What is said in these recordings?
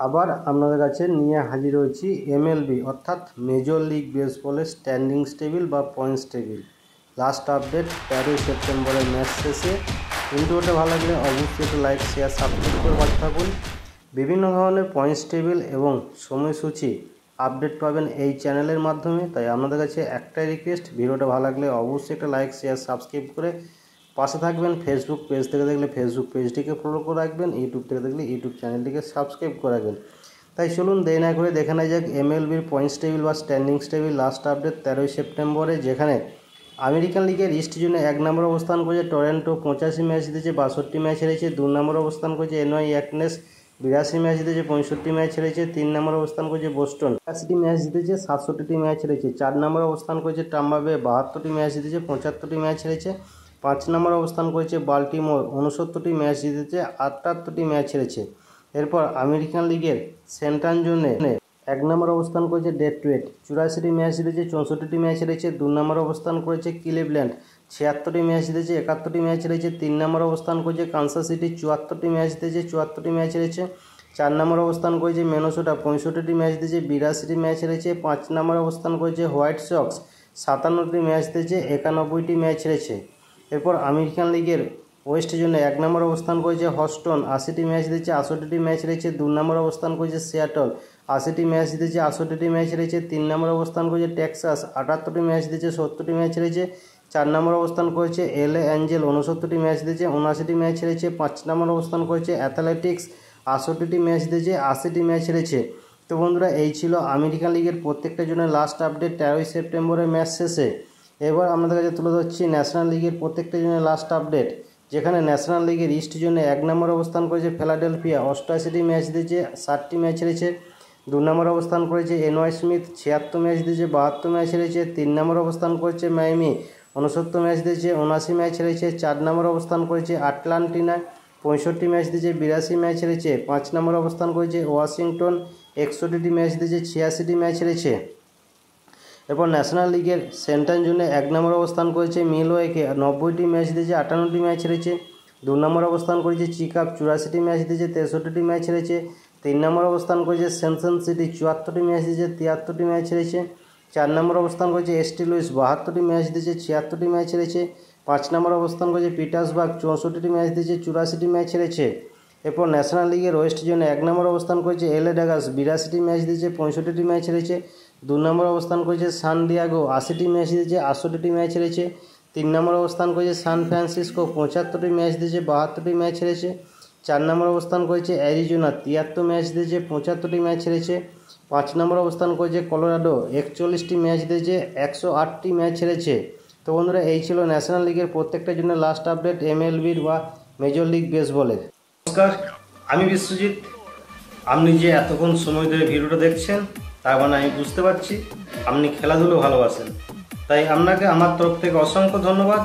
আবার আপনাদের কাছে নিয়ে হাজির হয়েছি এমএলবি অর্থাৎ মেজর লিগ বেসবলের স্ট্যান্ডিংস টেবিল বা পয়েন্টস টেবিল। লাস্ট আপডেট 13 সেপ্টেম্বরের ম্যাচ শেষে। ভিডিওটা ভালো লাগলে অবশ্যই একটু লাইক শেয়ার সাবস্ক্রাইব করে পাশে থাকুন। বিভিন্ন ধরনের পয়েন্টস টেবিল এবং সময়সূচি আপডেট পাবেন এই চ্যানেলের মাধ্যমে। তাই আপনাদের কাছে একটাই রিকোয়েস্ট, ভিডিওটা ভালো লাগলে অবশ্যই একটা লাইক শেয়ার সাবস্ক্রাইব করে পাশে থাকবেন। ফেসবুক পেজ থেকে দেখলে ফেসবুক পেজটিকে ফলো করে রাখবেন, ইউটিউব থেকে দেখলে ইউটিউব চ্যানেলটিকে সাবস্ক্রাইব করে রাখবেন। তাই চলুন দেরি না করে দেখে নেওয়া যাক এমএলবির পয়েন্টস টেবিল বা স্ট্যান্ডিংস টেবিল লাস্ট আপডেট 13 সেপ্টেম্বরে, যেখানে আমেরিকান লিগের ইস্ট জোনে 1 নম্বর অবস্থান করেছে টরন্টো, 85 ম্যাচ জিতেছে, 62 ম্যাচ হেরেছে। 2 নম্বর অবস্থান করেছে এনওয়াই অ্যাকনেস, 82 ম্যাচ জিতেছে, 65 ম্যাচ হেরেছে। 3 নম্বর অবস্থান করেছে বোস্টন, 80টি ম্যাচ জিতেছে, 67টি ম্যাচ হেরেছে। 4 নম্বর অবস্থান করেছে টাম্পা বে, 72টি ম্যাচ জিতেছে, 75টি ম্যাচ হেরেছে। 5 নম্বর অবস্থান করেছে বাল্টিমোর, 69টি ম্যাচ জিতেছে, 78টি ম্যাচ হেরেছে। এরপর আমেরিকান লিগের সেন্ট্রাল জোনে 1 নম্বর অবস্থান করেছে ডেট্রয়েট, 84টি ম্যাচ জিতেছে, 64টি ম্যাচ হেরেছে। 2 নম্বর অবস্থান করেছে ক্লিভল্যান্ড, 76টি ম্যাচ জিতেছে, 71টি ম্যাচ হেরেছে। 3 নম্বর অবস্থান করেছে কানসাস সিটি, 74টি ম্যাচ জিতেছে, 74টি ম্যাচ হেরেছে। 4 নম্বর অবস্থান করেছে মিনেসোটা, 65টি ম্যাচ জিতেছে, 82টি ম্যাচ হেরেছে। 5 নম্বর অবস্থান করেছে হোয়াইট সক্স, 57টি ম্যাচ জিতেছে, 91টি ম্যাচ হেরেছে। এরপর আমেরিকান লিগের ওয়েস্ট জোনে 1 নম্বর অবস্থান করেছে হস্টন, 80টি ম্যাচ জিতেছে, 68টি ম্যাচ হেরেছে। 2 নম্বর অবস্থান করেছে সিয়াটল, 80টি ম্যাচ জিতেছে, 68টি ম্যাচ হেরেছে। 3 নম্বর অবস্থান করেছে টেক্সাস, 78টি ম্যাচ জিতেছে, 70টি ম্যাচ হেরেছে। 4 নম্বর অবস্থান করেছে এলএ অ্যাঞ্জেল, 69টি ম্যাচ জিতেছে, 79টি ম্যাচ হেরেছে। 5 নম্বর অবস্থান করেছে অ্যাথলেটিক্স, 68টি ম্যাচ জিতেছে, 80টি ম্যাচ হেরেছে। তো বন্ধুরা, এই ছিল আমেরিকান লিগের প্রত্যেকটা জনের লাস্ট আপডেট 13 সেপ্টেম্বরের ম্যাচ শেষে। এবার আপনাদের কাছে তুলে ধরছি ন্যাশনাল লিগের প্রত্যেকটা জনের লাস্ট আপডেট, যেখানে ন্যাশনাল লিগের ইস্ট জোনে 1 নম্বর অবস্থান করেছে ফিলাডেলফিয়া, 88টি ম্যাচ জিতেছে, 60টি ম্যাচ হেরেছে। 2 নম্বর অবস্থান করেছে এনওয়াই স্মিথ, 76 ম্যাচ জিতেছে, 72 ম্যাচ হেরেছে। 3 নম্বর অবস্থান করেছে মায়ামি, 69 ম্যাচ জিতেছে, 79 ম্যাচ হেরেছে। 4 নম্বর অবস্থান করেছে আটলান্টিনা, 65 ম্যাচ জিতেছে, 82 ম্যাচ হেরেছে। 5 নম্বর অবস্থান করেছে ওয়াশিংটন, 61টি ম্যাচ জিতেছে, 86টি ম্যাচ হেরেছে। এরপর ন্যাশনাল লিগের সেন্ট্রাল জোনে 1 নম্বর অবস্থান করেছে মিলওয়েকে, 90টি ম্যাচ জিতেছে, 58টি ম্যাচ হেরেছে। 2 নম্বর অবস্থান করেছে চিকাপ, 84টি ম্যাচ জিতেছে, 63টি ম্যাচ হেরেছে। 3 নম্বর অবস্থান করেছে সেনসন সিটি, 74টি ম্যাচ জিতেছে, 73টি ম্যাচ হেরেছে। 4 নম্বর অবস্থান করেছে এসটি লুইস, 72টি ম্যাচ জিতেছে, 76টি ম্যাচ হেরেছে। 5 নম্বর অবস্থান করেছে পিটার্সবার্গ, 64টি ম্যাচ জিতেছে, 84টি ম্যাচ হেরেছে। এরপর ন্যাশনাল লিগের ওয়েস্ট জোনে 1 নম্বর অবস্থান করেছে এলএ ডাগাস, 82টি ম্যাচ জিতেছে, 65টি ম্যাচ হেরেছে। 2 নম্বর অবস্থান করেছে সান ডিয়াগো, 80টি ম্যাচ জিতেছে, 68টি ম্যাচ হেরেছে। 3 নম্বর অবস্থান করেছে সান ফ্রান্সিসকো, 75টি ম্যাচ জিতেছে, 72টি ম্যাচ হেরেছে। 4 নম্বর অবস্থান করেছে অ্যারিজোনা, 73 ম্যাচ জিতেছে, 75টি ম্যাচ হেরেছে। 5 নম্বর অবস্থান করেছে কলোরাডো, 41টি ম্যাচ জিতেছে, 108টি ম্যাচ হেরেছে। তো বন্ধুরা, এই ছিল ন্যাশনাল লিগের প্রত্যেকটার জন্য লাস্ট আপডেট এমএলবির বা মেজর লিগ বেসবলের। নমস্কার, আমি বিশ্বজিৎ। আপনি যে এতক্ষণ সময় ধরে ভিডিওটা দেখছেন, তার মানে আমি বুঝতে পারছি আপনি খেলাধুলো ভালোবাসেন। তাই আপনাকে আমার তরফ থেকে অসংখ্য ধন্যবাদ।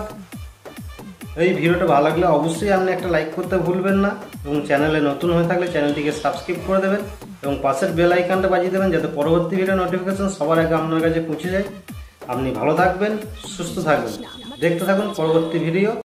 এই ভিডিওটা ভালো লাগলে অবশ্যই আপনি একটা লাইক করতে ভুলবেন না, এবং চ্যানেলে নতুন হয়ে থাকলে চ্যানেলটিকে সাবস্ক্রাইব করে দেবেন এবং পাশের বেল আইকনটা বাজিয়ে দেবেন, যাতে পরবর্তী ভিডিও নোটিফিকেশন সবার আগে আপনার কাছে পৌঁছে যায়। আপনি ভালো থাকবেন, সুস্থ থাকবেন, দেখতে থাকুন পরবর্তী ভিডিও।